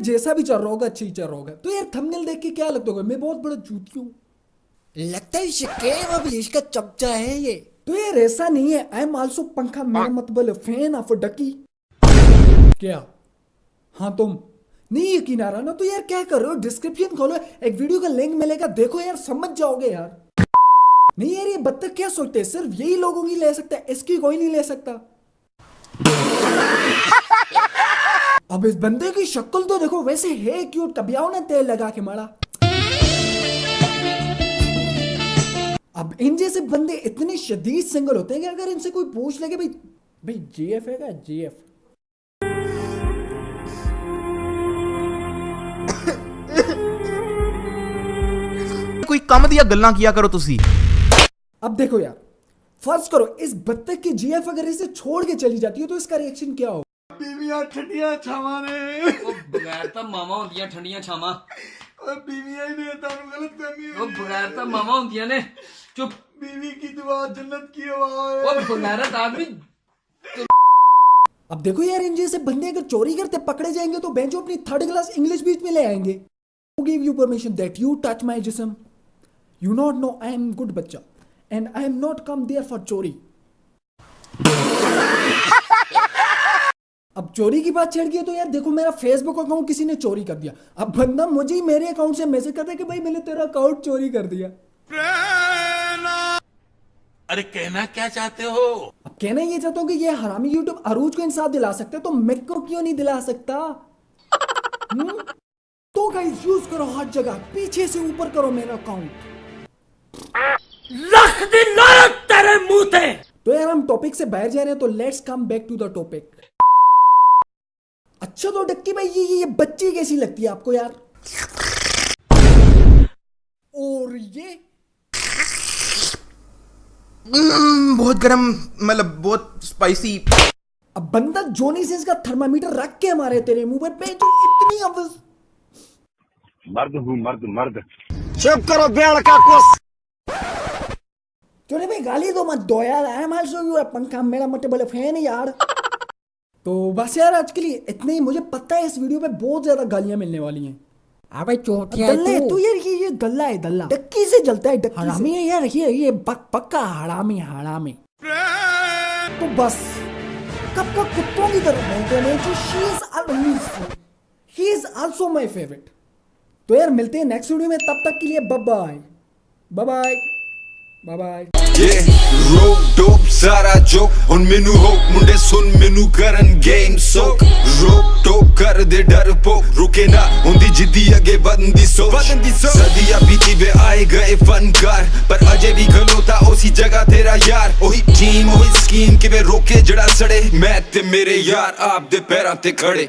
जैसा भी चल रहा होगा अच्छा ही चल रहा होगा। तो यार थंबनेल देख के क्या लगता होगा मैं बहुत बड़ा चूती हूँ? लगता है शिकेम अब इसका चमचा है ये। तो यार ऐसा नहीं है, आई एम आल्सो पंखा, मेरा मतलब फैन ऑफ डकी। क्या? हाँ तुम नहीं यकीन आ रहा ना? तो यार क्या कर रहे हो, डिस्क्रिप्शन खोलो, एक वीडियो का लिंक मिलेगा, देखो यार समझ जाओगे यार। नहीं यार ये बत्तख क्या सोचते हैं, सिर्फ यही लोगों की ले सकता है, इसकी कोई नहीं ले सकता। अब इस बंदे की शक्ल तो देखो, वैसे है क्यूट, कभी आओ ना तेल लगा के मारा। अब इन जैसे बंदे इतने शदीद सिंगल होते हैं कि अगर इनसे कोई पूछ ले कि भाई जीएफ है क्या? जीएफ कोई कम दिया गल्लां किया करो तुसी। अब देखो यार, फर्ज करो इस बत्तख की जीएफ अगर इसे छोड़ के चली जाती है तो इसका रिएक्शन क्या हो? बीवियां ठंडियां छावां ने ਉਹ ਬਗੈਰ ਤਾਂ ਮਾਵਾਂ ਹੁੰਦੀਆਂ ਠੰਡੀਆਂ ਛਾਵਾਂ। और बीवियां ही ने तारू गलत फहमी ਉਹ ਬਗੈਰ ਤਾਂ ਮਾਵਾਂ ਹੁੰਦੀਆਂ ਨੇ। ਚੁੱਪ। बीवी की दुआ जन्नत की आवाज। ਉਹ ਬਗੈਰਤ आदमी। अब देखो यार इन जैसे बंदे अगर चोरी करते पकड़े जाएंगे तो बेंचो अपनी थर्ड क्लास इंग्लिश बीच में ले आएंगे। Who gave you permission that you touch my जिस्म? You not know I am good बच्चा and I am not come there for चोरी। अब चोरी की बात छिड़ गई तो यार देखो मेरा फेसबुक अकाउंट किसी ने चोरी कर दिया। अब बंदा मुझे ही मेरे अकाउंट से मैसेज करता है कि भाई मैंने तेरा अकाउंट चोरी कर दिया। अरे कहना क्या चाहते हो? अब कहना ये चाहता हूँ कि ये हरामी यूट्यूब अरूज को इंसाफ दिला सकते तो मैं को क्यों नहीं दिला सकता? तो गाइस यूज करो हर जगह, पीछे से ऊपर करो मेरा अकाउंट। रख दी लानत तेरे मुंह पे। तो यार हम टॉपिक से बाहर जा रहे हैं तो let's come back to the topic. अच्छा तो डक्की भाई ये बच्ची कैसी लगती है आपको यार? और ये बहुत गरम, मतलब बहुत स्पाइसी। अब बंदा जोनी से इसका थर्मामीटर रख के मारे तेरे मुंह पर पे, जो इतनी आवाज। मर्द हूँ मर्द मर्द। चुप करो बेड़ का कुछ। चोरे भाई गाली दो मत दो यार, आई एम आल्सो यू पंखा, मेरा मतलब फैन है यार। तो बस यार आज के लिए इतने ही। मुझे पता है इस वीडियो पे बहुत ज्यादा गालियां मिलने वाली हैं। अबे चोटिया दल्ला है तू यार, ये दल्ला है, दल्ला डक्की से जलता है, डक्की हरामी है यार, ये पक्का हरामी हरामी। तो बस कब का कुत्तों की तरह बोलते हैं, she is also my favourite. तो यार मिलते हैं नेक्स्ट वीडियो में, तब तक के लिए bye bye bye bye bye bye. रोक डोप सारा जोक हुन मेनू होक मुंडे सुन मेनू करन गेम सोक रोक टोक कर दे डर पोक रुके ना हुंदी जिद्दी अगे बंदी सोच सदिया बीती वे आए गए फनकार पर अजे भी खलोता उसी जगह तेरा यार ओही टीम ओही स्कीम के वे रोके जड़ा सड़े मैं ते मेरे यार आप दे पैरां ते खड़े।